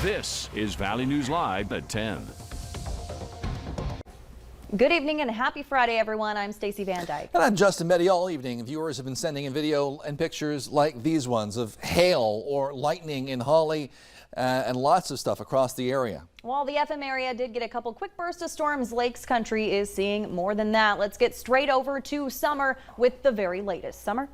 This is Valley News Live at 10. Good evening and happy Friday, everyone. I'm Stacey Van Dyke. And I'm Justin Meddy. All evening, viewers have been sending in video and pictures like these ones of hail or lightning in Holly and lots of stuff across the area. While the FM area did get a couple quick bursts of storms, Lakes Country is seeing more than that. Let's get straight over to Summer with the very latest. Summer?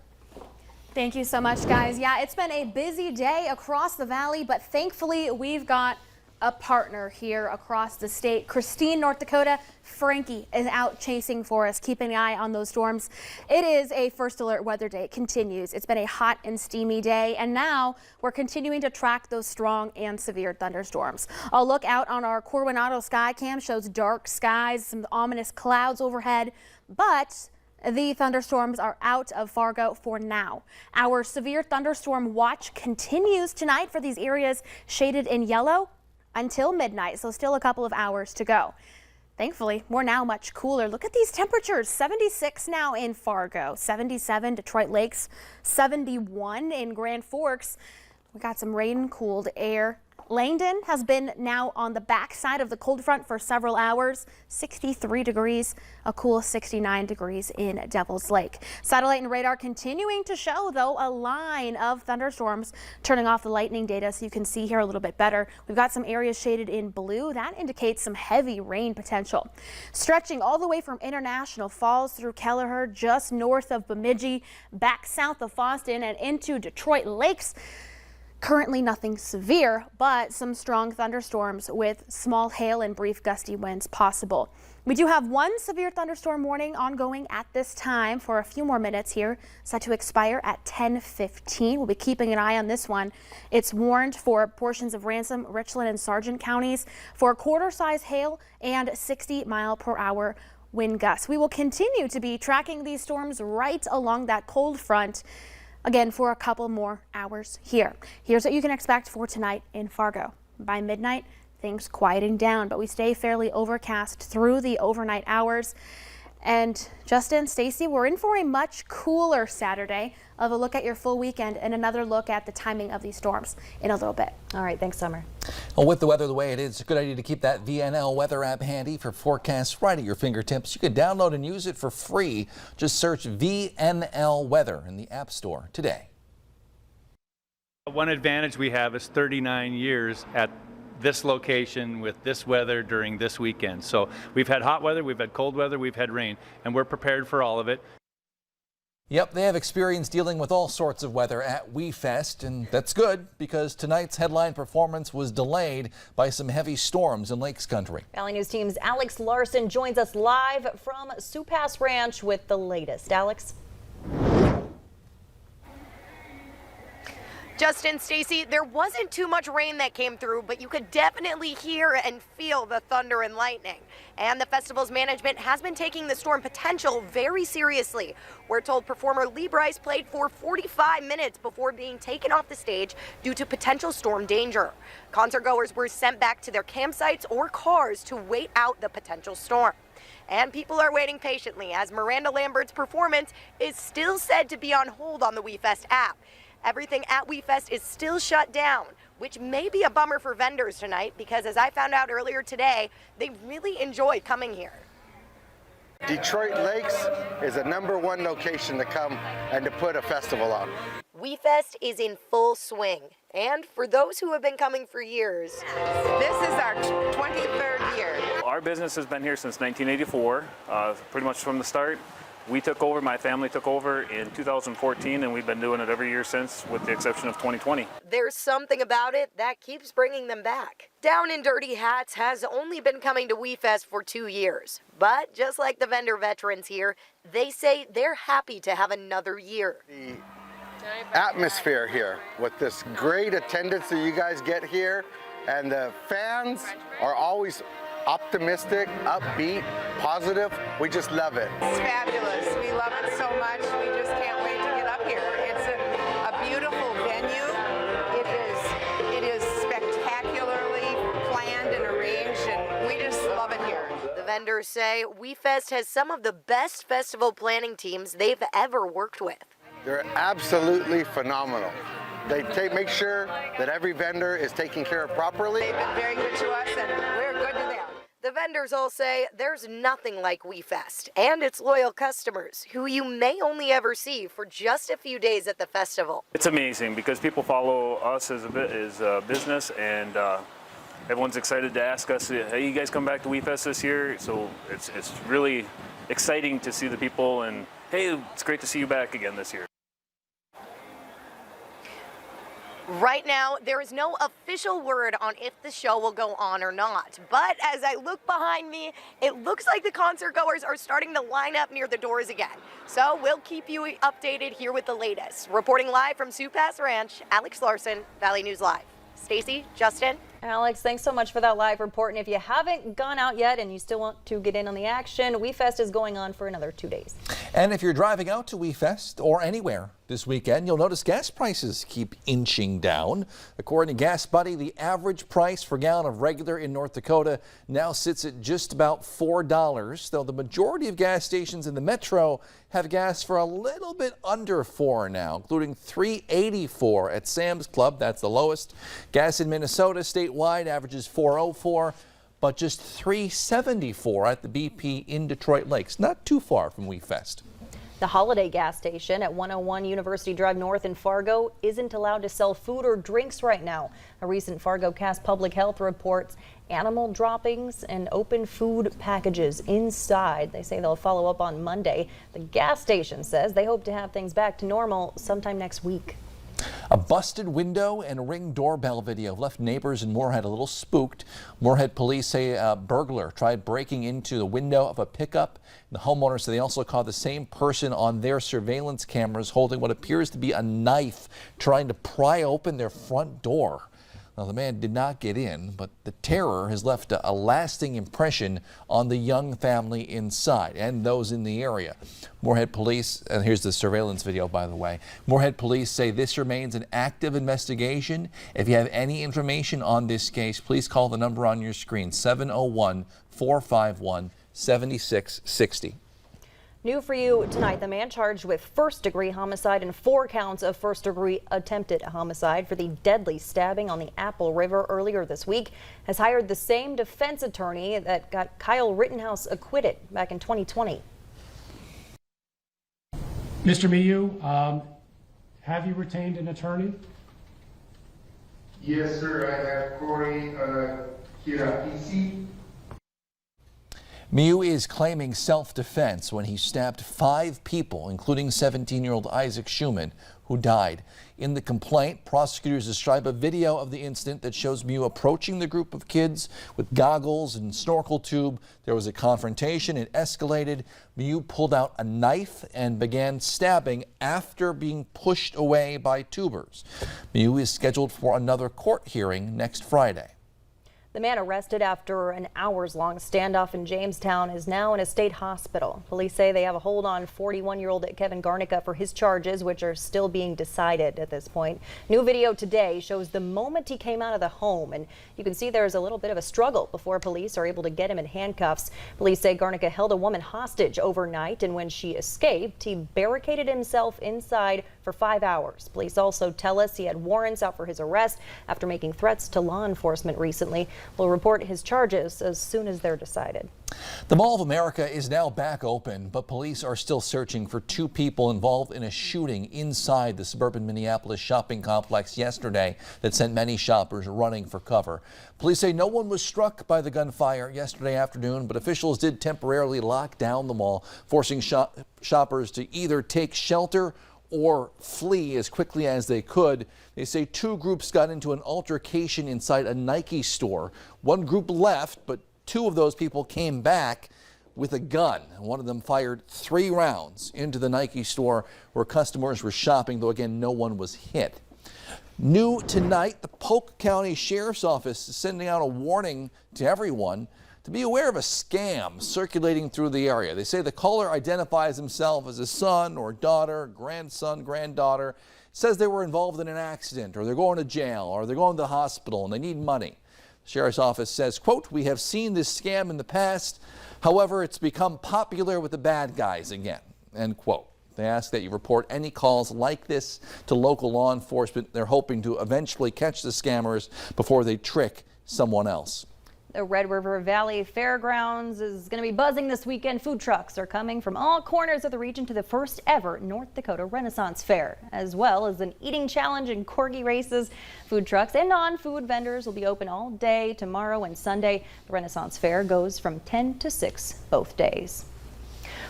Thank you so much, guys. Yeah, it's been a busy day across the valley, but thankfully we've got a partner here across the state. Christine, North Dakota. Frankie is out chasing for us, keeping an eye on those storms. It is a first alert weather day. It continues. It's been a hot and steamy day, and now we're continuing to track those strong and severe thunderstorms. A look out on our Coronado sky cam shows dark skies, some ominous clouds overhead, but the thunderstorms are out of Fargo for now. Our severe thunderstorm watch continues tonight for these areas shaded in yellow until midnight, so still a couple of hours to go. Thankfully, we're now much cooler. Look at these temperatures. 76 now in Fargo, 77 Detroit Lakes, 71 in Grand Forks. We got some rain-cooled air. Langdon has been now on the backside of the cold front for several hours, 63 degrees, a cool 69 degrees in Devil's Lake. Satellite and radar continuing to show, though, a line of thunderstorms. Turning off the lightning data so you can see here a little bit better. We've got some areas shaded in blue. That indicates some heavy rain potential. Stretching all the way from International Falls through Kelleher, just north of Bemidji, back south of Fosston and into Detroit Lakes. Currently nothing severe, but some strong thunderstorms with small hail and brief gusty winds possible. We do have one severe thunderstorm warning ongoing at this time for a few more minutes here, set to expire at 10:15. We'll be keeping an eye on this one. It's warned for portions of Ransom, Richland, and Sargent counties for quarter-size hail and 60-mile-per-hour wind gusts. We will continue to be tracking these storms right along that cold front. Again, for a couple more hours here. Here's what you can expect for tonight in Fargo. By midnight, things quieting down, but we stay fairly overcast through the overnight hours. And Justin, Stacey, we're in for a much cooler Saturday. Of a look at your full weekend and another look at the timing of these storms in a little bit. All right, thanks, Summer. Well, with the weather the way it is, it's a good idea to keep that VNL weather app handy for forecasts right at your fingertips. You can download and use it for free. Just search VNL Weather in the App Store today. One advantage we have is 39 years at this location with this weather during this weekend. So we've had hot weather, we've had cold weather, we've had rain, and we're prepared for all of it. Yep, they have experience dealing with all sorts of weather at WeFest, and that's good because tonight's headline performance was delayed by some heavy storms in Lakes Country. Valley News Team's Alex Larson joins us live from Sioux Pass Ranch with the latest. Alex? Justin, Stacey, there wasn't too much rain that came through, but you could definitely hear and feel the thunder and lightning. And the festival's management has been taking the storm potential very seriously. We're told performer Lee Bryce played for 45 minutes before being taken off the stage due to potential storm danger. Concertgoers were sent back to their campsites or cars to wait out the potential storm. And people are waiting patiently as Miranda Lambert's performance is still said to be on hold on the WeFest app. Everything at WeFest is still shut down, which may be a bummer for vendors tonight because, as I found out earlier today, they really enjoy coming here. Detroit Lakes is a #1 location to come and to put a festival on. WeFest is in full swing, and for those who have been coming for years, this is our 23rd year. Our business has been here since 1984, pretty much from the start. We took over, my family took over in 2014, and we've been doing it every year since, with the exception of 2020. There's something about it that keeps bringing them back. Down in Dirty Hats has only been coming to WeFest for 2 years. But just like the vendor veterans here, they say they're happy to have another year. The atmosphere here, with this great attendance that you guys get here, and the fans are always optimistic, upbeat, positive. We just love it. It's fabulous. We love it so much. We just can't wait to get up here. It's a beautiful venue. It is spectacularly planned and arranged, and we just love it here. The vendors say WeFest has some of the best festival planning teams they've ever worked with. They're absolutely phenomenal. They make sure that every vendor is taken care of properly. They've been very good to us, and we're good to them. The vendors all say there's nothing like WeFest and its loyal customers, who you may only ever see for just a few days at the festival. It's amazing because people follow us as a business, and everyone's excited to ask us, hey, you guys come back to WeFest this year? So it's really exciting to see the people, and hey, it's great to see you back again this year. Right now, there is no official word on if the show will go on or not. But as I look behind me, it looks like the concert goers are starting to line up near the doors again. So we'll keep you updated here with the latest. Reporting live from Sioux Pass Ranch, Alex Larson, Valley News Live. Stacy, Justin. Alex, thanks so much for that live report. And if you haven't gone out yet and you still want to get in on the action, WeFest is going on for another 2 days. And if you're driving out to WeFest or anywhere this weekend, you'll notice gas prices keep inching down. According to Gas Buddy, the average price for a gallon of regular in North Dakota now sits at just about $4, though the majority of gas stations in the metro have gas for a little bit under $4 now, including $3.84 at Sam's Club. That's the lowest. Gas in Minnesota statewide averages $4.04, but just $3.74 at the BP in Detroit Lakes. Not too far from WeFest. The Holiday gas station at 101 University Drive North in Fargo isn't allowed to sell food or drinks right now. A recent Fargo Cast Public Health reports animal droppings and open food packages inside. They say they'll follow up on Monday. The gas station says they hope to have things back to normal sometime next week. A busted window and Ring doorbell video left neighbors in Moorhead a little spooked. Moorhead police say a burglar tried breaking into the window of a pickup. The homeowners say they also caught the same person on their surveillance cameras holding what appears to be a knife, trying to pry open their front door. Now, the man did not get in, but the terror has left a lasting impression on the young family inside and those in the area. Moorhead police, and here's the surveillance video, by the way. Moorhead police say this remains an active investigation. If you have any information on this case, please call the number on your screen, 701-451-7660. New for you tonight, the man charged with first-degree homicide and 4 counts of first-degree attempted homicide for the deadly stabbing on the Apple River earlier this week has hired the same defense attorney that got Kyle Rittenhouse acquitted back in 2020. Mr. Miu, have you retained an attorney? Yes, sir. I have Corey here at PC. Miu is claiming self-defense when he stabbed 5 people, including 17-year-old Isaac Schumann, who died. In the complaint, prosecutors describe a video of the incident that shows Miu approaching the group of kids with goggles and snorkel tube. There was a confrontation. It escalated. Miu pulled out a knife and began stabbing after being pushed away by tubers. Miu is scheduled for another court hearing next Friday. The man arrested after an hours-long standoff in Jamestown is now in a state hospital. Police say they have a hold on 41-year-old Kevin Garnica for his charges, which are still being decided at this point. New video today shows the moment he came out of the home, and you can see there's a little bit of a struggle before police are able to get him in handcuffs. Police say Garnica held a woman hostage overnight, and when she escaped, he barricaded himself inside for 5 hours. Police also tell us he had warrants out for his arrest after making threats to law enforcement recently. We'll report his charges as soon as they're decided. The Mall of America is now back open, but police are still searching for 2 people involved in a shooting inside the suburban Minneapolis shopping complex yesterday that sent many shoppers running for cover. Police say no one was struck by the gunfire yesterday afternoon, but officials did temporarily lock down the mall, forcing shoppers to either take shelter or flee as quickly as they could. They say 2 groups got into an altercation inside a Nike store. One group left, but 2 of those people came back with a gun. One of them fired 3 rounds into the Nike store where customers were shopping, though again, no one was hit. New tonight, the Polk County Sheriff's Office is sending out a warning to everyone to be aware of a scam circulating through the area. They say the caller identifies himself as a son or daughter, grandson, granddaughter, says they were involved in an accident, or they're going to jail, or they're going to the hospital and they need money. The Sheriff's Office says, quote, "We have seen this scam in the past. However, it's become popular with the bad guys again," end quote. They ask that you report any calls like this to local law enforcement. They're hoping to eventually catch the scammers before they trick someone else. The Red River Valley Fairgrounds is going to be buzzing this weekend. Food trucks are coming from all corners of the region to the first ever North Dakota Renaissance Fair, as well as an eating challenge and corgi races. Food trucks and non-food vendors will be open all day tomorrow and Sunday. The Renaissance Fair goes from 10 to 6 both days.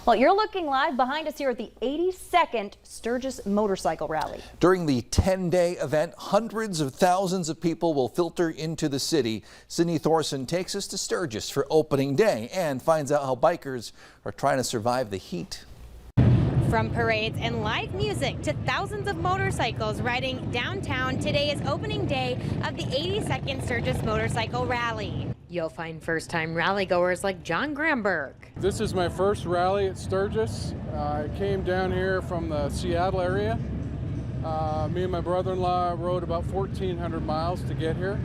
Well, you're looking live behind us here at the 82nd Sturgis Motorcycle Rally. During the 10-day event, hundreds of thousands of people will filter into the city. Sydney Thorson takes us to Sturgis for opening day and finds out how bikers are trying to survive the heat. From parades and live music to thousands of motorcycles riding downtown, today is opening day of the 82nd Sturgis Motorcycle Rally. You'll find first-time rally-goers like John Gramberg. This is my first rally at Sturgis. I came down here from the Seattle area. Me and my brother-in-law rode about 1,400 miles to get here.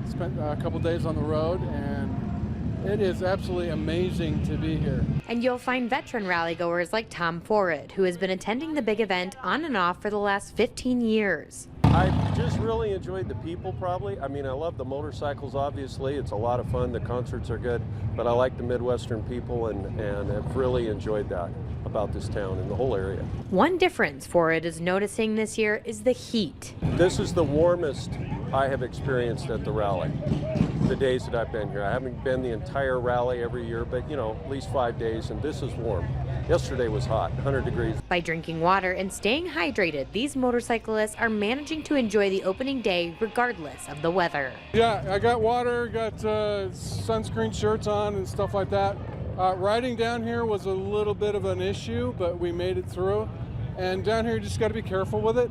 Spent a couple days on the road, and it is absolutely amazing to be here. And you'll find veteran rally-goers like Tom Forrid, who has been attending the big event on and off for the last 15 years. I just really enjoyed the people, probably. I mean, I love the motorcycles, obviously. It's a lot of fun. The concerts are good. But I like the Midwestern people, and I've really enjoyed that about this town and the whole area. One difference Forrid is noticing this year is the heat. This is the warmest I have experienced at the rally, the days that I've been here. I haven't been the entire rally every year, but, you know, at least 5 days, and this is warm. Yesterday was hot, 100 degrees. By drinking water and staying hydrated, these motorcyclists are managing to enjoy the opening day regardless of the weather. Yeah, I got water, got sunscreen shirts on and stuff like that. Riding down here was a little bit of an issue, but we made it through. And down here, you just got to be careful with it.